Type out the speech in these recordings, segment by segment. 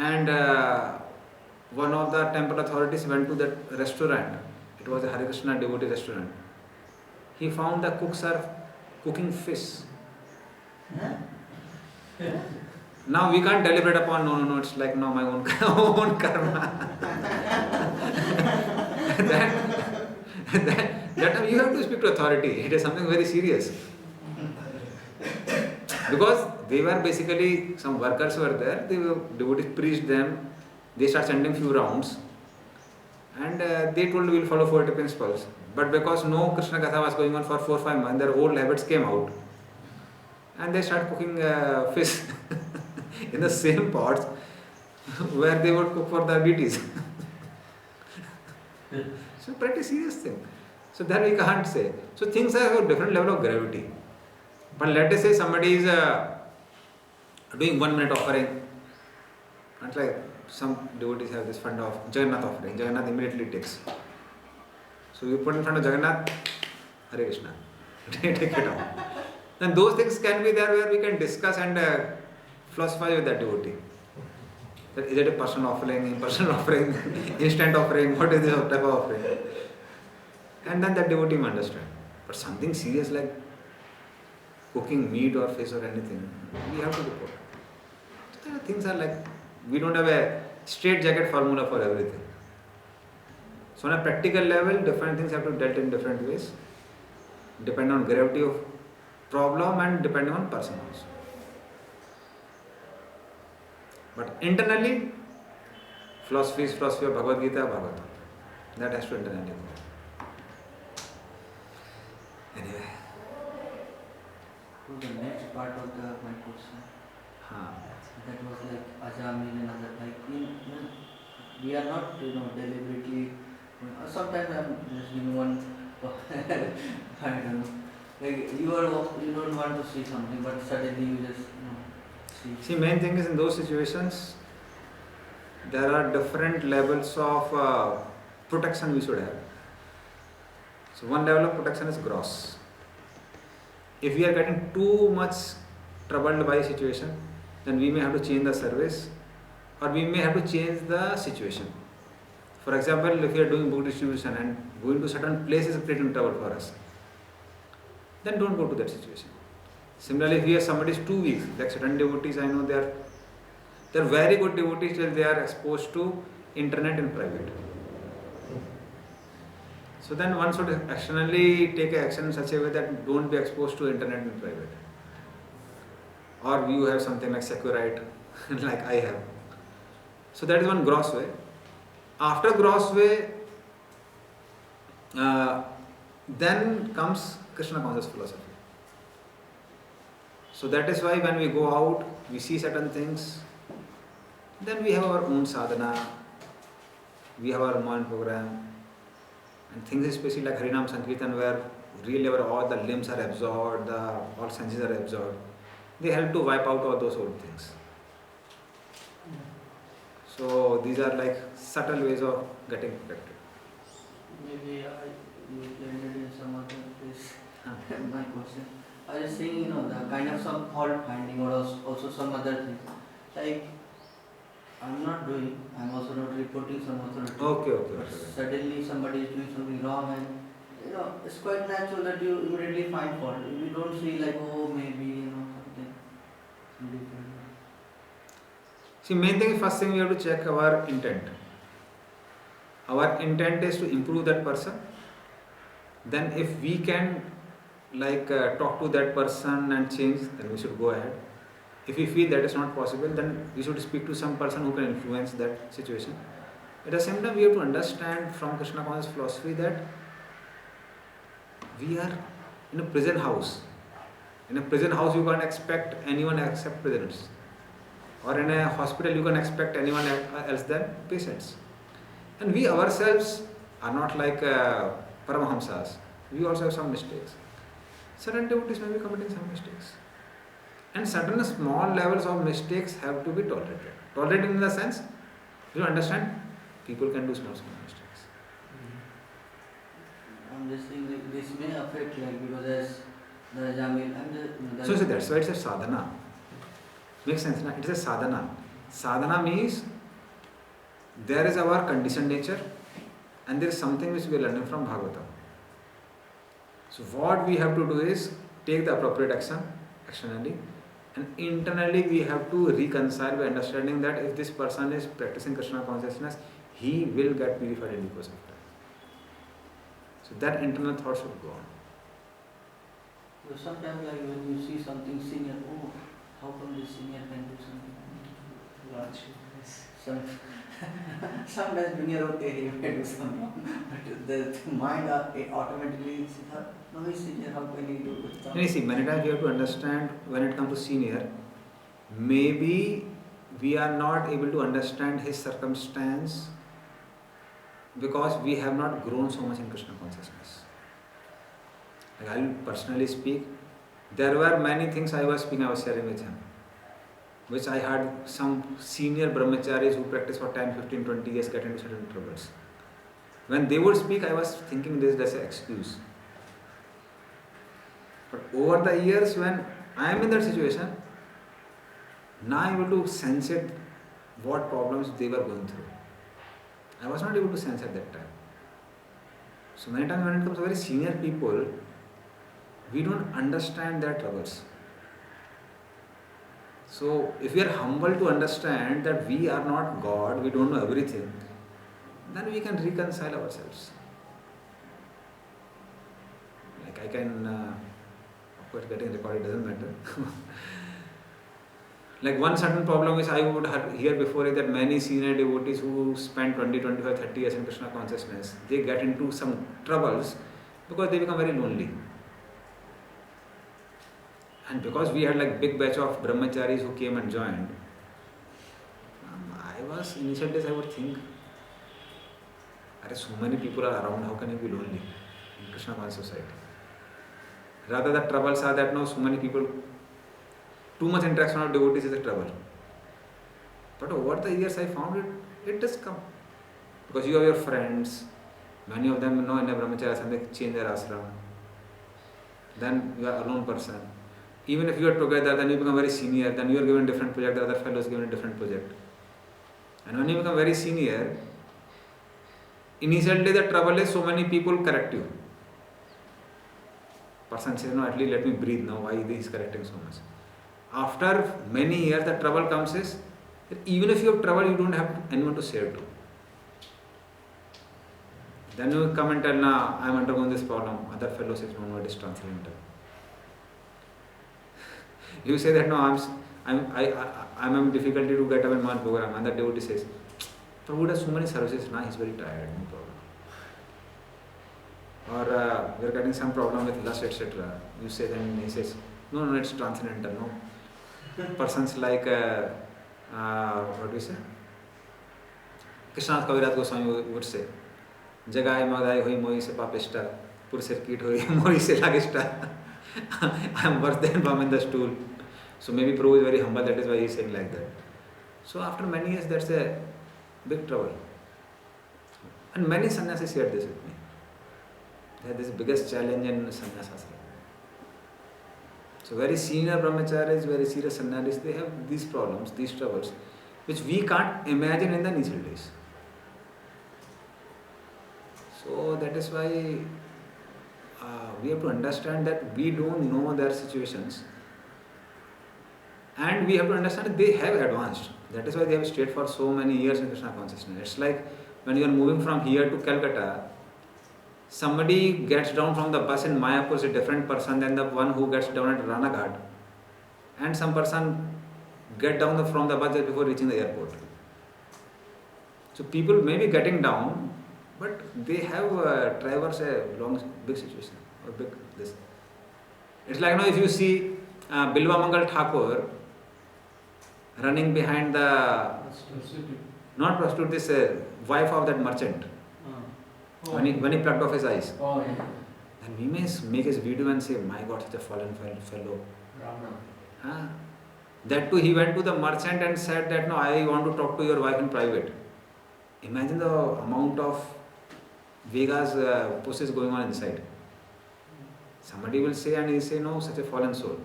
And one of the temple authorities went to that restaurant. It was a Hare Krishna devotee restaurant. He found the cooks are cooking fish. Now we can't deliberate upon, no, it's like, no, my own, own karma. that time you have to speak to authority. It is something very serious. Because they were basically, some workers were there, the devotees preached them, they start sending few rounds, and they told we'll follow 40 principles. But because no Krishna Katha was going on for 4-5 months, their old habits came out. And they start cooking fish in the same pots where they would cook for the deities. So pretty serious thing. So that we can't say. So things have a different level of gravity. But let us say somebody is doing 1 minute offering. Not like some devotees have this fund of Jagannath offering. Jagannath immediately takes. So you put in front of Jagannath, Hare Krishna. Take it out. Then those things can be there where we can discuss and philosophize with that devotee. That is it a personal offering, impersonal offering, instant offering, what is this type of offering? And then that devotee will understand. But something serious like cooking meat or fish or anything, we have to report. So things are like, we don't have a straight jacket formula for everything. So on a practical level, different things have to be dealt in different ways, depending on gravity of problem and depending on person also. But internally, philosophy is philosophy of Bhagavad Gita, Bhagavatam. That has to internally go. Anyway. To the next part of my question. That was like Ajamil and other, like we are not deliberately. Sometimes I'm just giving one. I don't know. Like you don't want to see something, but suddenly you just see. See, main thing is in those situations, there are different levels of protection we should have. So one level of protection is gross. If we are getting too much troubled by a situation, then we may have to change the service or we may have to change the situation. For example, if we are doing book distribution and going to certain places is creating trouble for us, then don't go to that situation. Similarly, if we have somebody is too weak, like certain devotees, I know they are very good devotees till they are exposed to internet in private. So then one should actionally take action in such a way that don't be exposed to internet in private. Or you have something like Securite, like I have. So that is one gross way. After gross way, then comes Krishna conscious philosophy. So that is why when we go out, we see certain things, then we have our own sadhana, we have our mind program, and things especially like Harinam Sankirtan where really all the limbs are absorbed, all senses are absorbed. They help to wipe out all those old things. So these are like subtle ways of getting protected. Maybe you blended in some other place. My question. I was saying, the kind of some fault finding or also some other things. Like, I'm not doing, I'm also not reporting some authority. Okay. Suddenly somebody is doing something wrong and, it's quite natural that you immediately find fault. You don't see like, maybe, something different. See, main thing, first thing we have to check our intent. Our intent is to improve that person. Then if we can talk to that person and change, then we should go ahead. If we feel that is not possible, then we should speak to some person who can influence that situation. At the same time, we have to understand from Krishna conscious philosophy that we are in a prison house. In a prison house, you can't expect anyone except prisoners. Or in a hospital, you can expect anyone else than patients. And we ourselves are not like Paramahamsas. We also have some mistakes. Certain devotees may be committing some mistakes. And certain small levels of mistakes have to be tolerated. Tolerated in the sense, you understand, people can do small mistakes. I'm just saying this may affect because as the Jamil and So that's why it's a sadhana. Makes sense, na? It's a sadhana. Sadhana means there is our conditioned nature and there is something which we are learning from Bhagavatam. So what we have to do is take the appropriate action, externally, and internally we have to reconcile by understanding that if this person is practicing Krishna consciousness, he will get purified in the course of time. So that internal thought should go on. So sometimes like when you see something senior, oh, how come this senior can do something? Large. Sometimes junior okay, he may do something, but the mind automatically says, no, he's senior, how can he do something? You see, many times you have to understand when it comes to senior, maybe we are not able to understand his circumstance because we have not grown so much in Krishna consciousness. Like I will personally speak, there were many things I was sharing with him, which I had some senior brahmacharis who practice for 10, 15, 20 years get into certain troubles. When they would speak, I was thinking this as an excuse. But over the years when I am in that situation, now I am able to sense it, what problems they were going through. I was not able to sense at that time. So many times when it comes to very senior people, we don't understand their troubles. So if we are humble to understand that we are not God, we don't know everything, then we can reconcile ourselves. Like I can, of course getting recorded doesn't matter. Like one certain problem which I would hear before is that many senior devotees who spend 20, 25, 30 years in Krishna consciousness, they get into some troubles because they become very lonely. And because we had like big batch of brahmacharis who came and joined, initial days I would think, so many people are around, how can you be lonely in Krishna conscious society? Rather the troubles are that now so many people, too much interaction of devotees is a trouble. But over the years I found it does come. Because you have your friends, many of them know in a brahmacharya and they change their ashram. Then you are a alone person. Even if you are together, then you become very senior, then you are given a different project, the other fellow is given a different project. And when you become very senior, initially the trouble is so many people correct you. Person says, no, at least let me breathe now, why he is correcting so much. After many years, the trouble comes is, that even if you have trouble, you don't have anyone to share to. Then you come and tell, nah, I am undergoing this problem. Other fellow says, no, it is transcendental. You say that, no, I'm having difficulty to get up in my program. And the devotee says, Prabhu does so many services, now he's very tired, no problem. Or we're getting some problem with lust, etc. You say, then he says, no, it's transcendental, no. Persons like, what do you say? Krishnath Kaviraj Goswami would say, Jagai Madai Hoi Moi Se Papishta, Purusir Kit Hoi Moi Se Lagishta. I am worse than Bum in the stool. So maybe Prabhu is very humble, that is why he is saying like that. So after many years, that's a big trouble. And many sannyasis shared this with me. They had this biggest challenge in sannyasas. So very senior brahmacharis, very serious sannyasis, they have these problems, these troubles, which we can't imagine in the initial days. So that is why we have to understand that we don't know their situations. And we have to understand that they have advanced. That is why they have stayed for so many years in Krishna consciousness. It's like when you are moving from here to Calcutta, somebody gets down from the bus in Mayapur is a different person than the one who gets down at Ranaghat. And some person get down from the bus just before reaching the airport. So people may be getting down, but they have traversed a long, big situation. Or big this. It's like now if you see Bilva Mangal Thakur running behind the, not prostitute, this wife of that merchant. When he plucked off his eyes. Then we may make his video and say, my God, such a fallen fellow. That too, he went to the merchant and said that, no, I want to talk to your wife in private. Imagine the amount of Vega's process going on inside. Somebody will say and he will say, no, such a fallen soul.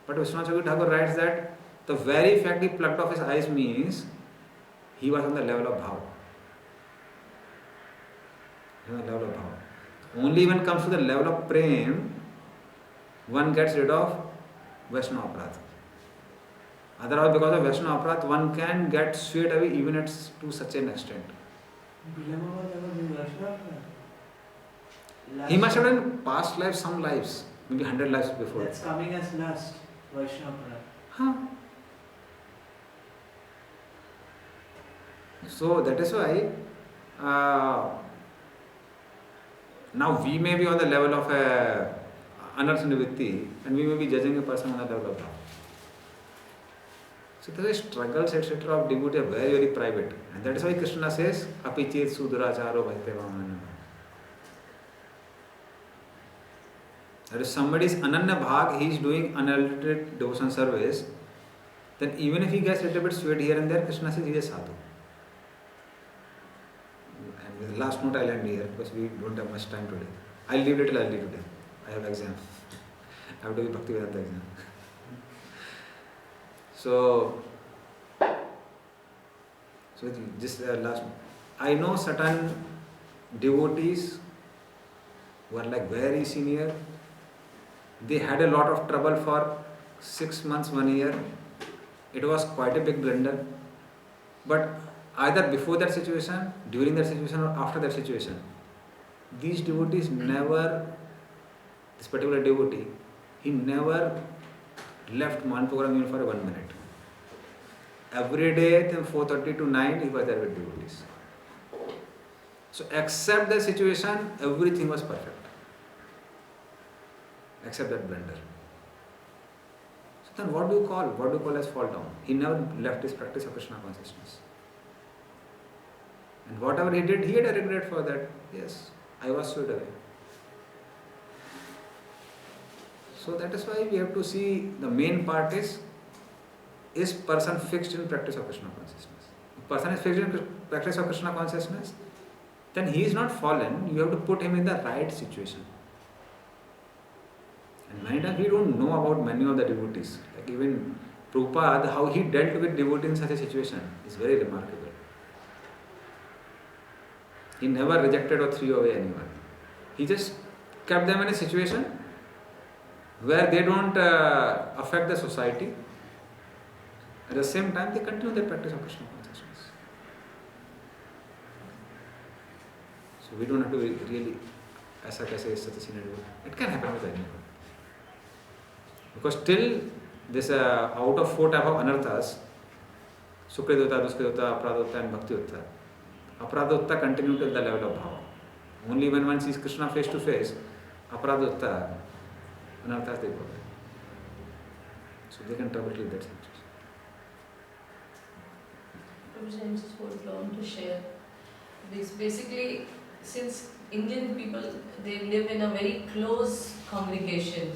But Vishwanath Chakravarti Thakur writes that The very fact he plucked off his eyes means he was on the level of bhav. He was on the level of bhav. Only when it comes to the level of prem, one gets rid of Vaishnava aparadha. Otherwise, because of Vaishnava aparadha, one can get swayed away even to such an extent. He must have done past lives, some lives, maybe 100 lives before. That's coming as lust, Vaishnava. Huh. So that is why now we may be on the level of anartha nivritti and we may be judging a person on the level of bhav. So the struggles etc. of devotee are very, very private, and that is why Krishna says apichet suduracharo bhajte vamana. That if somebody is ananya bhag, he is doing unadulterated devotion service, then even if he gets a little bit swayed here and there, Krishna says he is a sadhu. And with the last note I'll end here because we don't have much time today. I'll leave little early today. I have exam. I have to be Bhaktivedanta exam. So just last, I know certain devotees who are like very senior. They had a lot of trouble for 6 months, 1 year. It was quite a big blunder. But either before that situation, during that situation, or after that situation, these devotees never, this particular devotee, he never left Mahan program even for 1 minute. Every day from 4:30 to 9, he was there with devotees. So except the situation, everything was perfect. Except that blunder. So then what do you call? What do you call as fall down? He never left his practice of Krishna consciousness. And whatever he did, he had a regret for that. Yes, I was swayed away. So that is why we have to see the main part is person fixed in practice of Krishna consciousness? If person is fixed in practice of Krishna consciousness, then he is not fallen. You have to put him in the right situation. And many times we don't know about many of the devotees. Like even Prabhupada, how he dealt with devotees in such a situation is very remarkable. He never rejected or threw away anyone. He just kept them in a situation where they don't affect the society. At the same time, they continue their practice of Krishna consciousness. So we don't have to really, aisa kaise is such a senior devotee. It can happen with anyone. Because till this out of 4 type of anarthas, Sukridota, Duskridota, Apradota and Bhaktiutta, Apradota continue till the level of bhava. Only when one sees Krishna face to face, Apradota, anarthas they go away. So they can travel till that situation. I just want to share this. Basically, since Indian people, they live in a very close congregation,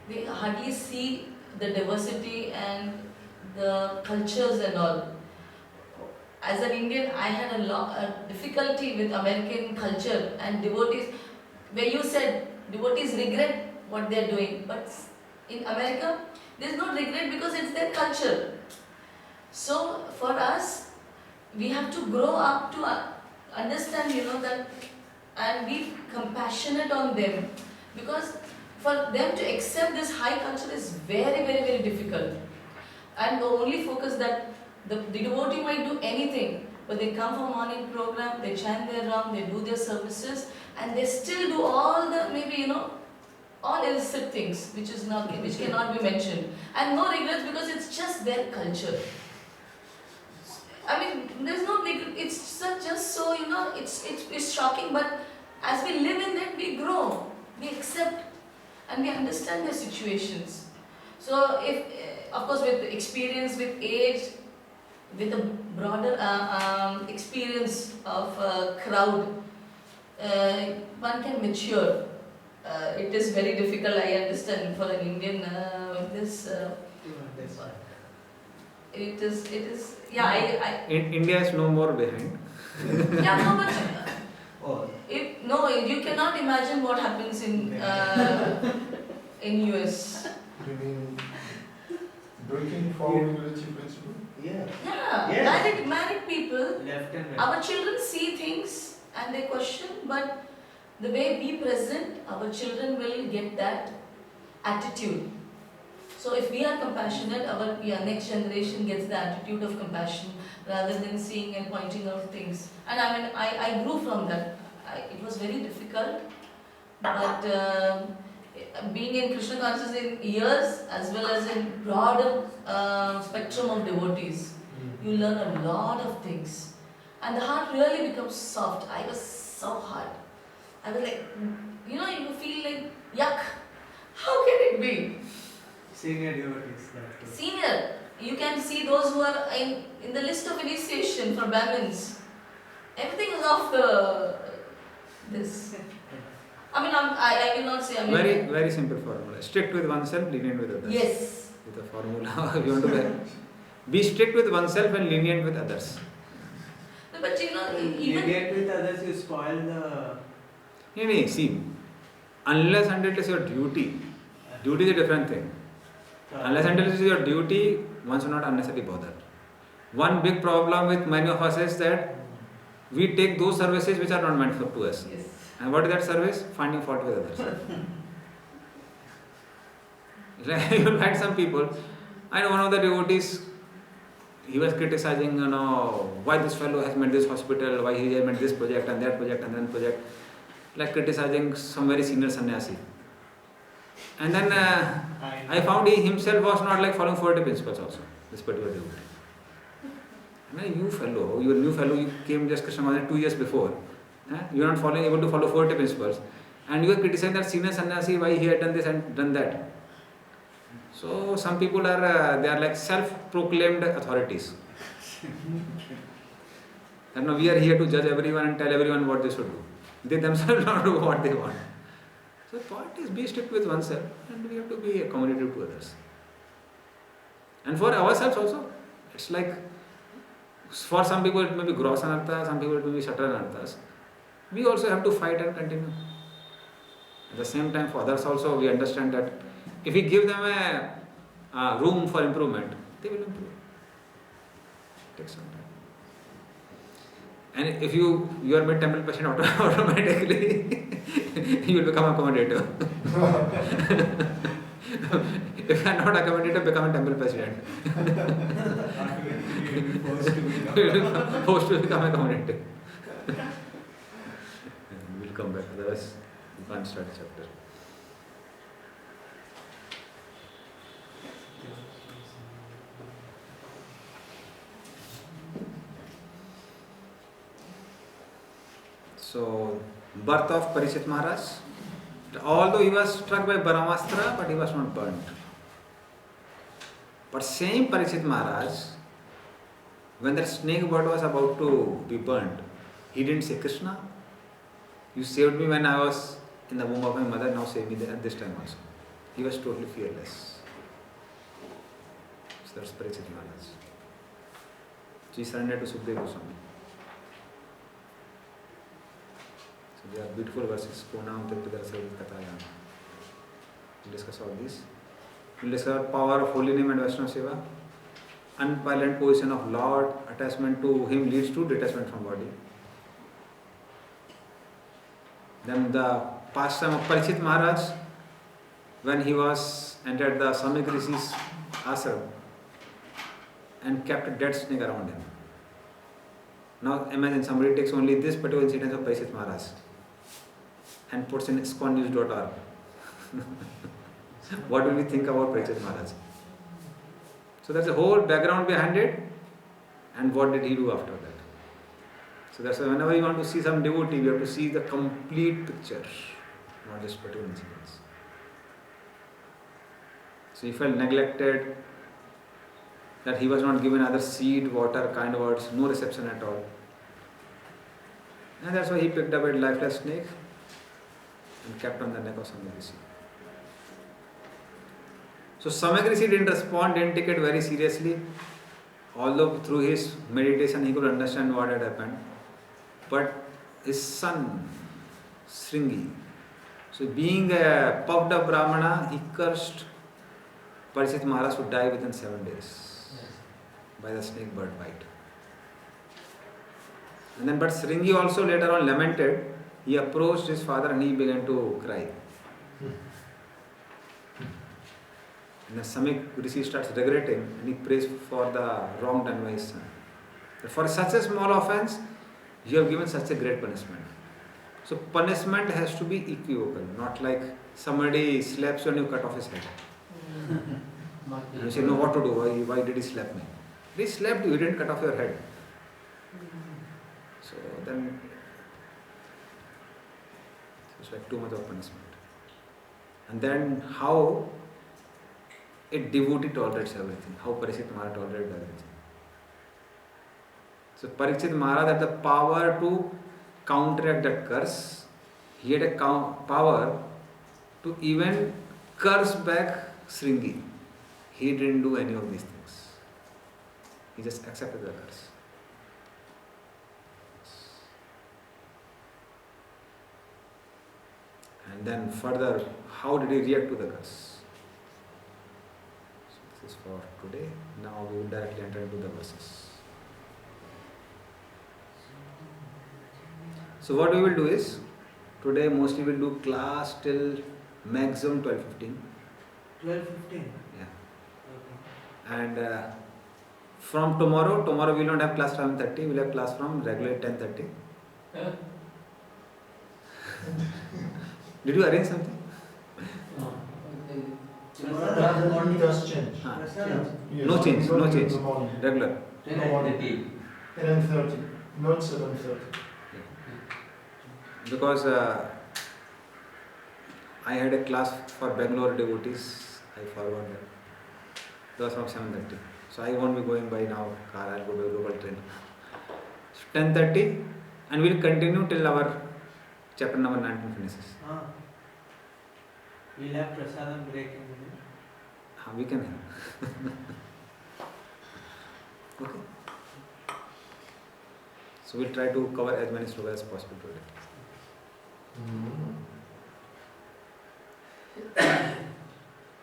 they hardly see the diversity and the cultures and all. As an Indian, I had a difficulty with American culture and devotees, where you said devotees regret what they are doing, but in America, there is no regret because it's their culture. So for us, we have to grow up to understand, that, and be compassionate on them, because for them to accept this high culture is very, very, very difficult. And the only focus that the devotee might do anything, but they come for morning program, they chant their Ram, they do their services, and they still do all the maybe all illicit things which cannot be mentioned, and no regrets because it's just their culture. I mean, there's no regret. It's just so it's shocking, but as we live in it, we grow, we accept, and we understand their situations. So if, of course, with experience, with age, with a broader experience of crowd, one can mature. It is very difficult, I understand, for an Indian it is, yeah, India is no more behind. yeah, no, but you cannot imagine what happens in US. You mean Don't you think he following the chief principal? Yeah. Yeah, Yes. married people, Left and right. our children see things and they question, but the way we present, our children will get that attitude. So if we are compassionate, our next generation gets the attitude of compassion rather than seeing and pointing out things. And I mean, I grew from that. It was very difficult, but being in Krishna consciousness in years as well as in broader spectrum of devotees, you learn a lot of things. And the heart really becomes soft. I was so hard. I was like, you feel like, yuck, how can it be? Senior devotees. That was. Senior, you can see those who are in the list of initiation for Brahmins. Everything is off this. I mean, I will not say. I mean, Very, very simple formula. Strict with oneself, lenient with others. yes. With the formula, if you want to be strict with oneself and lenient with others. No, but You even get with others, you spoil the. See, unless and until it's your duty, duty is a different thing. Unless and until it's your duty, one should not unnecessarily bother. One big problem with many of us is that we take those services which are not meant to us. yes. And what is that service? Finding fault with others. You will find some people. I know one of the devotees, he was criticizing, why this fellow has made this hospital, why he has made this project and that project and then project, like criticizing some very senior sannyasi. And then I found he himself was not like following 40 principles also, this particular devotee. You new fellow, you came just Krishna Consciousness 2 years before. You are not able to follow 40 principles. And you are criticizing that senior sannyasi, why he had done this and done that. So some people are, they are like self-proclaimed authorities. And we are here to judge everyone and tell everyone what they should do. They themselves don't do what they want. So the point is be strict with oneself and we have to be accommodative to others. And for ourselves also, it's like, for some people it may be gross anartha, some people it may be subtle anarthas. We also have to fight and continue. At the same time, for others also, we understand that if we give them a room for improvement, they will improve. It takes some time. And if you are made temple president automatically, you will become accommodative. If you are not accommodative, become a temple president. You will be forced to become accommodative. We will come back, otherwise you can't start the chapter. So, birth of Parikshit Maharaj. Although he was struck by Brahmastra, but he was not burnt. But same Parikshit Maharaj, when that snake bird was about to be burnt, he didn't say, Krishna, you saved me when I was in the womb of my mother, now save me at this time also. He was totally fearless. So that's Parikshit Maharaj. So he surrendered to Sukadeva Goswami. So there are beautiful verses. Punam Triptidara Savit Katayam. We'll discuss all these. We'll discuss power of holy name and Vaishnava Seva. Unviolent position of Lord, attachment to him leads to detachment from body. Then the pastime of Parikshit Maharaj, when he was entered the Samik Rishi's ashram and kept a dead snake around him. Now imagine somebody takes only this particular incident of Parikshit Maharaj and puts in ISKCON-news.org. What will we think about Parikshit Maharaj? So that's the whole background behind it and what did he do after that. So that's why whenever you want to see some devotee, we have to see the complete picture, not just particular incidents. So he felt neglected, that he was not given other seed, water, kind words, no reception at all. And that's why he picked up a lifeless snake and kept on the neck of Samik Rishi. So Samik Rishi didn't respond, didn't take it very seriously, although through his meditation he could understand what had happened. But his son, Sringi, so being a puffed up Brahmana, he cursed Parikshit Maharaj would die within 7 days by the snake bird bite. And then, but Sringi also later on lamented. He approached his father and he began to cry. And then Samik Rishi starts regretting and he prays for the wrong done by his son. For such a small offense, you have given such a great punishment. So punishment has to be equivocal, not like somebody slaps you and you cut off his head. And you say, no, what to do? Why did he slap me? He slapped you, he didn't cut off your head. So then it's like too much of punishment. And then how a devotee tolerates everything, how Parikshit Maharaj tolerated everything. So Parikshit Maharaj had the power to counteract that curse. He had a power to even curse back Sringi. He didn't do any of these things. He just accepted the curse. And then further, how did he react to the curse? So this is for today. Now we will directly enter into the verses. So what we will do is, today mostly we will do class till maximum 12:15. 12:15. Yeah. Okay. And from tomorrow we will not have class from 30, we will have class from regular 10:30. Did you arrange something? It does change. Prasad, Yes, No change, we don't no do it in change. the morning. Regular. 10:30, not 7:30. Because I had a class for Bangalore devotees, I forgot that. It was from 7:30. So I won't be going by now car, I'll go by local train. So 10:30 and we'll continue till our chapter number 19 finishes. we'll have prasadam break in the middle. We can have. Okay. So we'll try to cover as many slokas as possible today.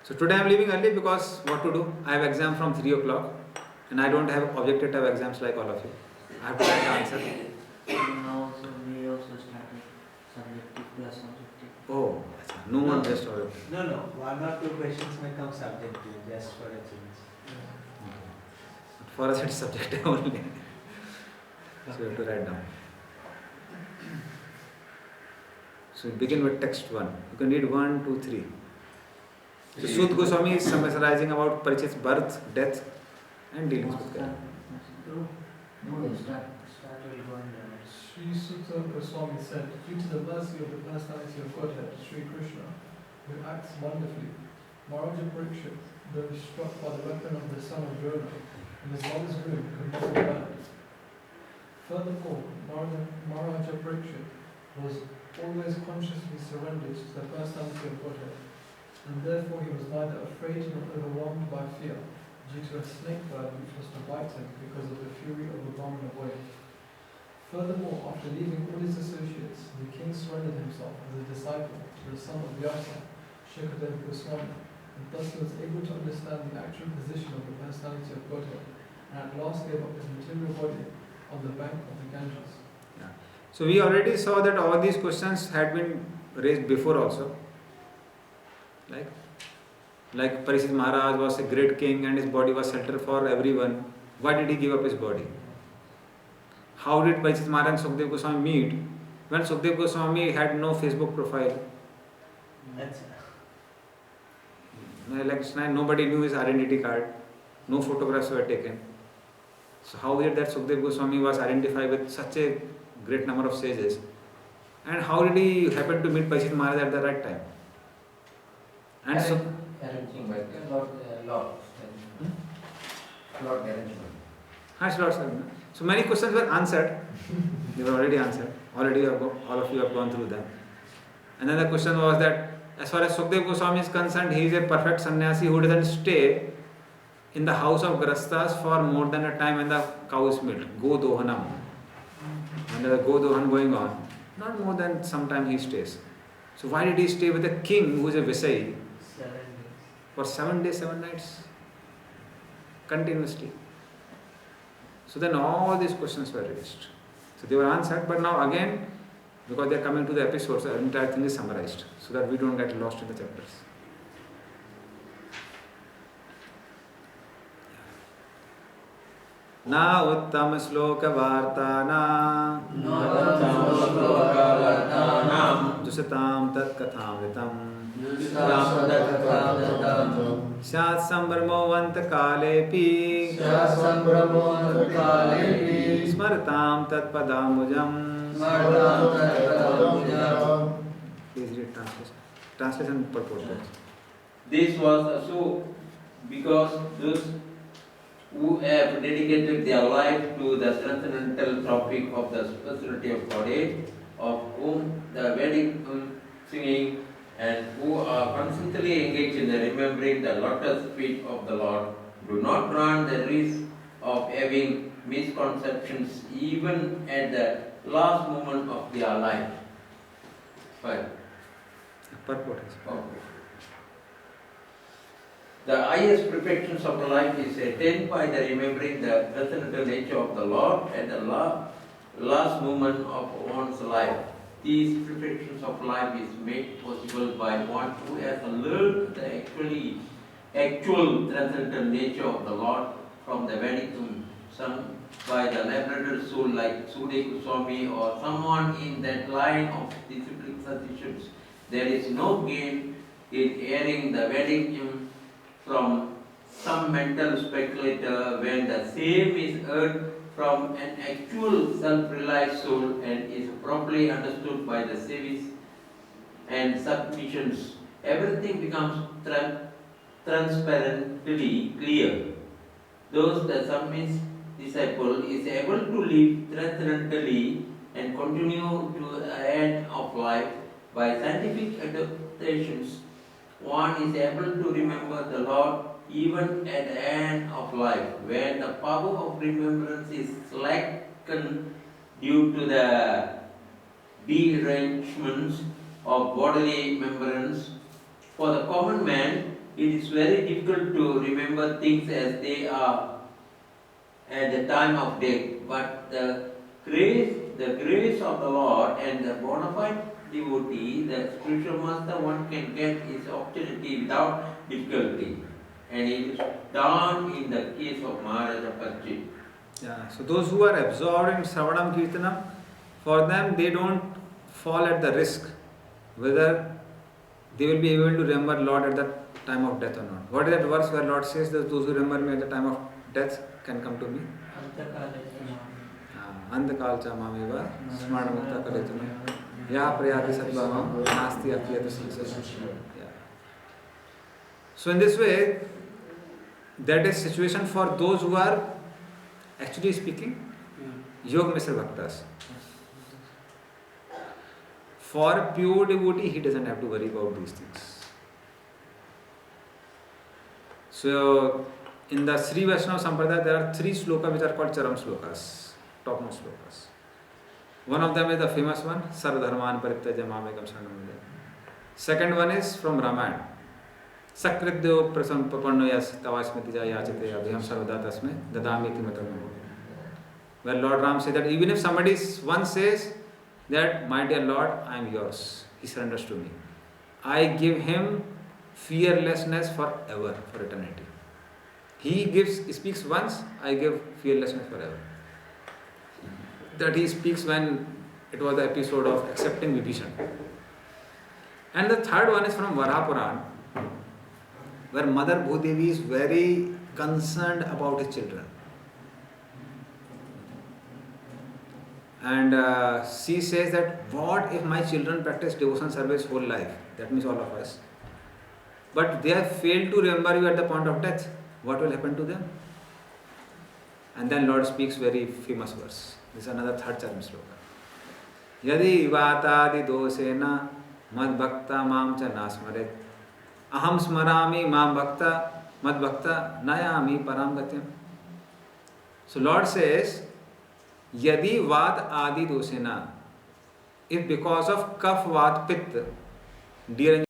So today I am leaving early because what to do? I have exam from 3 o'clock and I don't have objective exams like all of you. I have to write the answer. Now also we also started subjective plus objective. Oh, no one just or No, one or two questions may come subjective just for a change. for us it's subjective only. So you have to write down. So we begin with text 1. You can read 1, 2, 3. So Sud Goswami is summarizing about Parikshit's birth, death and dealings with God. Start will go on there. Sri Sutta Goswami said, due to the mercy of the personality of Godhead, Sri Krishna, who acts wonderfully, Maharaja Parikshit, though struck by the weapon of the son of Drona in his mother's womb, could not be burned. Furthermore, Maharaja Parikshit was always consciously surrendered to the personality of Godhead, and therefore he was neither afraid nor overwhelmed by fear, due to a snake bird which was to bite him because of the fury of the Brahmana boy. Furthermore, after leaving all his associates, the king surrendered himself as a disciple to the son of Vyasa, Shukadeva Goswami, and thus he was able to understand the actual position of the personality of Godhead, and at last gave up his material body on the bank of the Ganges. So we already saw that all these questions had been raised before also. Like Parikshit Maharaj was a great king and his body was shelter for everyone. Why did he give up his body? How did Parikshit Maharaj and Sukadeva Goswami meet when Sukadeva Goswami had no Facebook profile? That's Like nobody knew his identity card, no photographs were taken. So how is it that Sukadeva Goswami was identified with such a great number of sages? And how did he happen to meet Parikshit Maharaj at the right time? And so, arranging by Lord arrangement. So many questions were answered. They were already answered. Already all of you have gone through them. And then the question was that as far as Sukadeva Goswami is concerned, he is a perfect sannyasi who doesn't stay in the house of Grasthas for more than a time when the cow is milked. Go Dohanam. When there is Go Dohan going on, not more than some time he stays. So why did he stay with a king who is a Visai? surrender. for 7 days, 7 nights, continuously. So then all these questions were raised. So they were answered, but now again, because they are coming to the episodes, the entire thing is summarized, so that we don't get lost in the chapters. Na uttam sloka vartana Dusatam tat kathamritam Syat sambrahmovant kalepi Smartam tat padamujam. Please read translation. Translation purport. This was so because those who have dedicated their life to the transcendental topic of the personality of Godhead, of whom the Vedic singing, and who are constantly engaged in the remembering the lotus feet of the Lord, do not run the risk of having misconceptions even at the last moment of their life. Fine. Purport. The highest perfections of life is attained by the remembering the transcendental nature of the Lord at the last moment of one's life. These perfections of life is made possible by one who has learned the actual transcendental nature of the Lord from the Vedic sung by the liberated soul like Sude Goswami or someone in that line of disciplic traditions. There is no gain in hearing the Vedic hymn from some mental speculator when the same is heard from an actual self-realized soul and is properly understood by the service and submissions. Everything becomes transparently clear. Thus the submissive disciple is able to live transcendentally and continue to the end of life by scientific adaptations. One is able to remember the Lord even at the end of life, when the power of remembrance is slackened due to the derangements of bodily remembrance. For the common man, it is very difficult to remember things as they are at the time of death, but the grace of the Lord and the bona fide devotee, the spiritual master, one can get his opportunity without difficulty. And it is done in the case of Maharaja Parikshit. Yeah, so those who are absorbed in Sravanam Kirtanam, for them they don't fall at the risk whether they will be able to remember Lord at the time of death or not. What is that verse where Lord says that those who remember me at the time of death can come to me? Andakal cha mameva smaranamukta kaletuna ya prayati satbhavam nasti apyata samsaya. So in this way, that is situation for those who are actually speaking Yog Mishra Bhaktas. For a pure devotee, he doesn't have to worry about these things. So in the Sri Vaishnava Sampradaya, there are 3 slokas which are called Charam slokas, topmost slokas. One of them is the famous one, Sarvadharman Parityaja Mamekam Sharanam Vraja. Second one is from Ramayana. Sakridyo prasampapanno yas tavasmitija yachate abhiyam sarvada tasme dadami timatam. Where Lord Ram said that even if somebody once says that, my dear Lord, I am yours, he surrenders to me, I give him fearlessness forever, for eternity. He speaks once, I give fearlessness forever. That he speaks when it was the episode of accepting Vibhishan. And the third one is from Varaha Puran, where Mother Bhudevi is very concerned about his children. And she says that, what if my children practice devotion service whole life? That means all of us. But they have failed to remember you at the point of death. What will happen to them? And then Lord speaks very famous verse. This is another third charam sloka. Yadi vatadi dosena mad bhakta mam cha nasmaret aham smarami mam bhakta mad bhakta nayami param gatyam. So Lord says, Yadi vat adi dosena, if because of kaf vat pitta, derangement